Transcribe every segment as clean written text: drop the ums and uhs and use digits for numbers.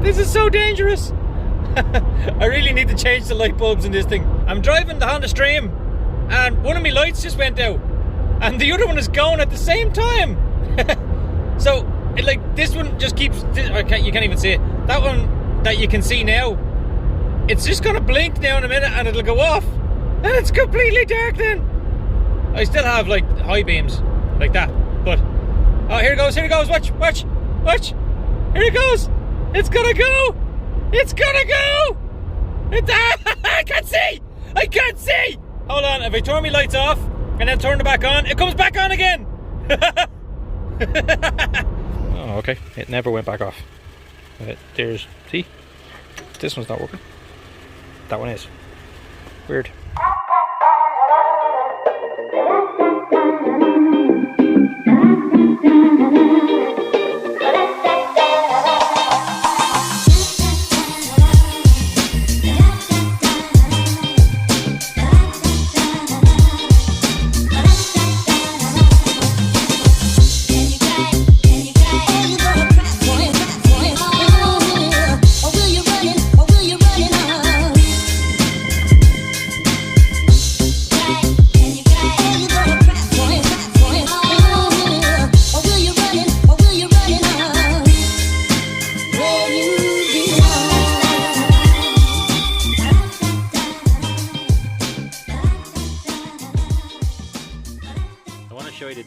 This is so dangerous. I really need to change the light bulbs in this thing. I'm driving the Honda Stream and one of my lights just went out and the other one is going at the same time. So like this one just keeps, you can't even see it. That one that you can see now, it's just gonna blink now in a minute and it'll go off and it's completely dark then. I still have like high beams like that, but oh, here it goes, watch, here it goes, it's gonna go, I can't see, hold on, if I turn my lights off and then turn them back on, it comes back on again. Oh, okay, it never went back off. There's, see, this one's not working, that one is, weird.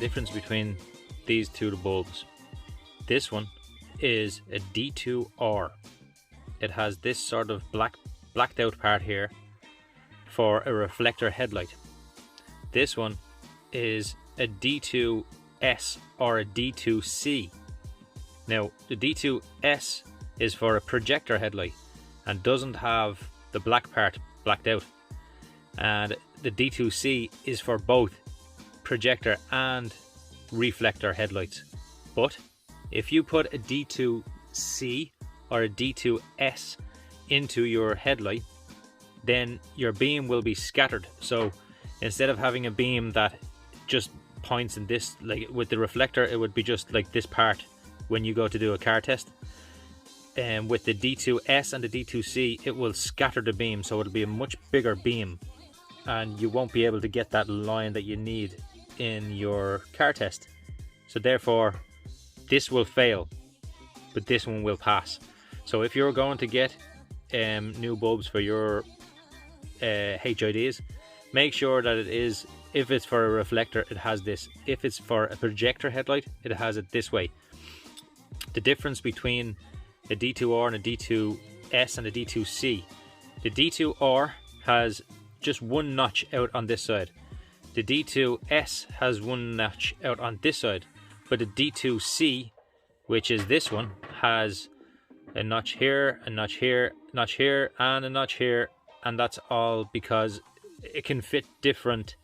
Difference between these two bulbs. This one is a D2R. It has this sort of blacked out part here for a reflector headlight. This one is a D2S or a D2C. Now the D2S is for a projector headlight and doesn't have the black part blacked out, and the D2C is for both projector and reflector headlights. But if you put a D2C or a D2S into your headlight, then your beam will be scattered. So instead of having a beam that just points in this, like with the reflector, it would be just like this part when you go to do a car test. And with the D2S and the D2C, it will scatter the beam, so it'll be a much bigger beam and you won't be able to get that line that you need in your car test. So therefore this will fail, but this one will pass. So if you're going to get new bulbs for your HIDs, make sure that it is, if it's for a reflector, it has this. If it's for a projector headlight, it has it this way. The difference between a D2R and a D2S and a D2C, the D2R has just one notch out on this side. The D2S has one notch out on this side, but the D2C, which is this one, has a notch here, a notch here, notch here, and a notch here, and that's all because it can fit different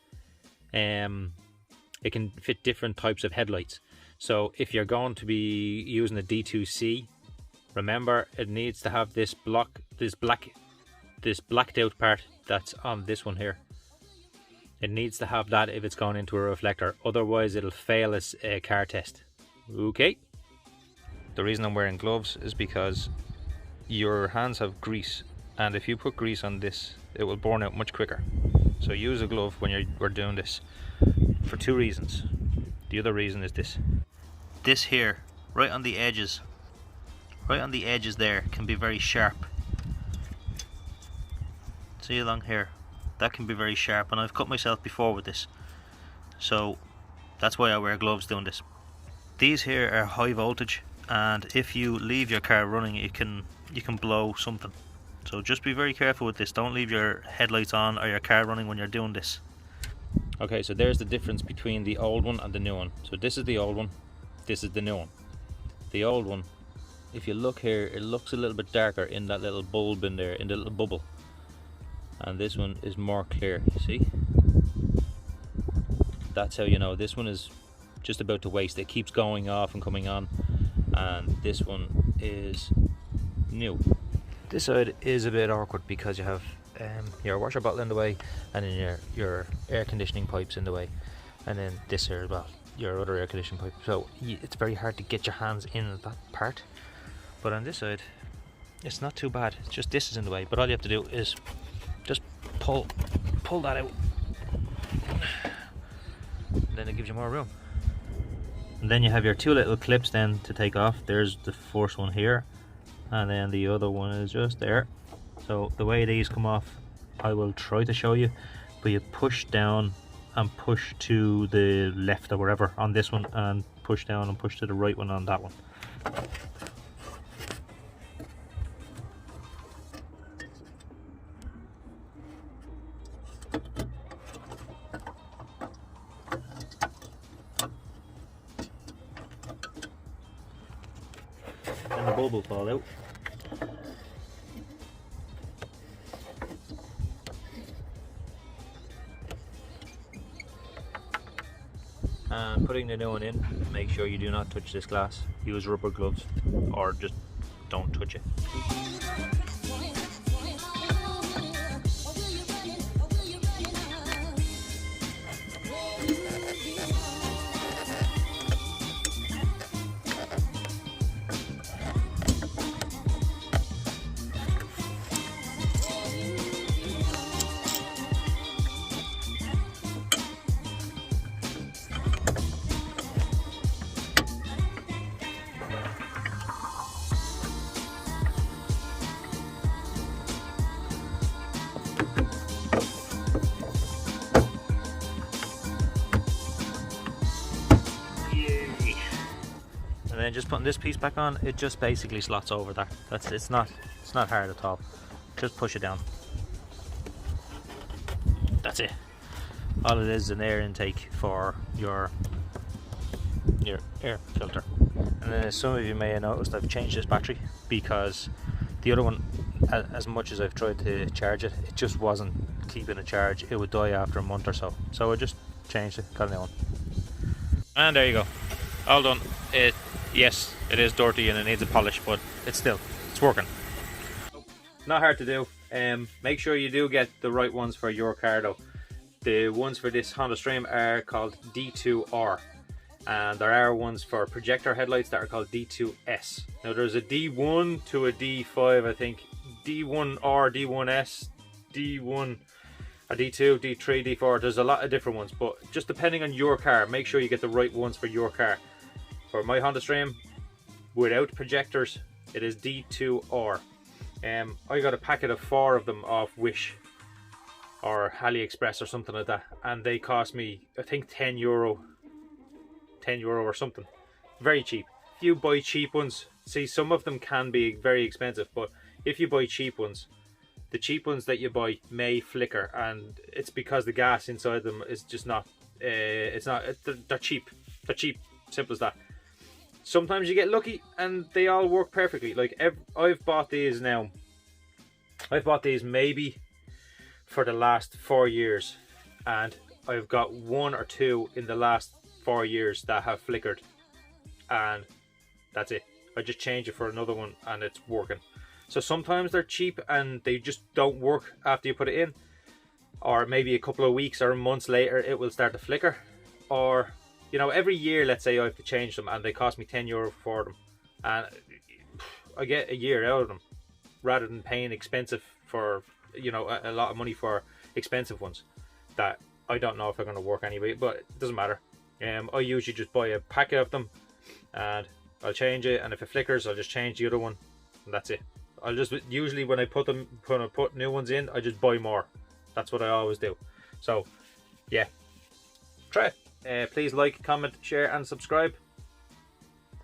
types of headlights. So if you're going to be using a D2C, remember it needs to have this blacked out part that's on this one here. It needs to have that if it's going into a reflector, otherwise it'll fail as a car test. Okay. The reason I'm wearing gloves is because your hands have grease, and if you put grease on this, it will burn out much quicker. So use a glove when we're doing this for two reasons. The other reason is this. This here, right on the edges there, can be very sharp. See along here? That can be very sharp, and I've cut myself before with this, so that's why I wear gloves doing this. These here are high voltage, and if you leave your car running, you can blow something. So just be very careful with this. Don't leave your headlights on or your car running when you're doing this. Okay, so there's the difference between the old one and the new one. So this is the old one, this is the new one. The old one, if you look here, it looks a little bit darker in that little bulb in there, in the little bubble. And this one is more clear, you see? That's how you know this one is just about to waste. It keeps going off and coming on, and this one is new. This side is a bit awkward because you have your washer bottle in the way, and then your air conditioning pipes in the way, and then this here as well, your other air conditioning pipe. So it's very hard to get your hands in that part. But on this side, It's not too bad, it's just this is in the way, but all you have to do is just pull that out, and then it gives you more room. And then you have your two little clips then to take off. There's the first one here, and then the other one is just there. So the way these come off, I will try to show you, but you push down and push to the left or wherever on this one, and push down and push to the right one on that one. And the bulb will fall out. And putting the new one in, make sure you do not touch this glass. Use rubber gloves or just don't touch it. And then just putting this piece back on, it just basically slots over that. It's not hard at all. Just push it down. That's it. All it is an air intake for your air filter. And then as some of you may have noticed, I've changed this battery because the other one, as much as I've tried to charge it, it just wasn't keeping a charge. It would die after a month or so. So I just changed it, got a new one. And there you go. All done. Yes, it is dirty and it needs a polish, but it's working. Not hard to do. Make sure you do get the right ones for your car though. The ones for this Honda Stream are called D2R, and there are ones for projector headlights that are called D2S. Now there's a D1 to a D5, I think. D1R, D1S, D1, a D2, D3, D4. There's a lot of different ones, but just depending on your car, make sure you get the right ones for your car. For my Honda Stream, without projectors, it is D2R. I got a packet of 4 of them off Wish or AliExpress or something like that, and they cost me, I think, €10 or something. Very cheap. If you buy cheap ones, see, some of them can be very expensive, but if you buy cheap ones, the cheap ones that you buy may flicker, and it's because the gas inside them is just not, they're cheap. They're cheap, simple as that. Sometimes you get lucky and they all work perfectly. Like I've bought these now. I've bought these maybe for the last 4 years, and I've got 1 or 2 in the last 4 years that have flickered, and that's it. I just change it for another one and it's working. So sometimes they're cheap and they just don't work after you put it in, or maybe a couple of weeks or months later it will start to flicker, or you know, every year, let's say I have to change them and they cost me €10 for them, and I get a year out of them rather than paying expensive for, you know, a lot of money for expensive ones that I don't know if they're going to work anyway, but it doesn't matter. I usually just buy a packet of them and I'll change it, and if it flickers I'll just change the other one, and that's it. I'll just, usually when I put new ones in, I just buy more. That's what I always do. So yeah, try it. Please like, comment, share and subscribe.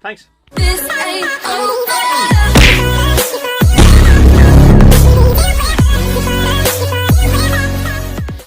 Thanks. This ain't over.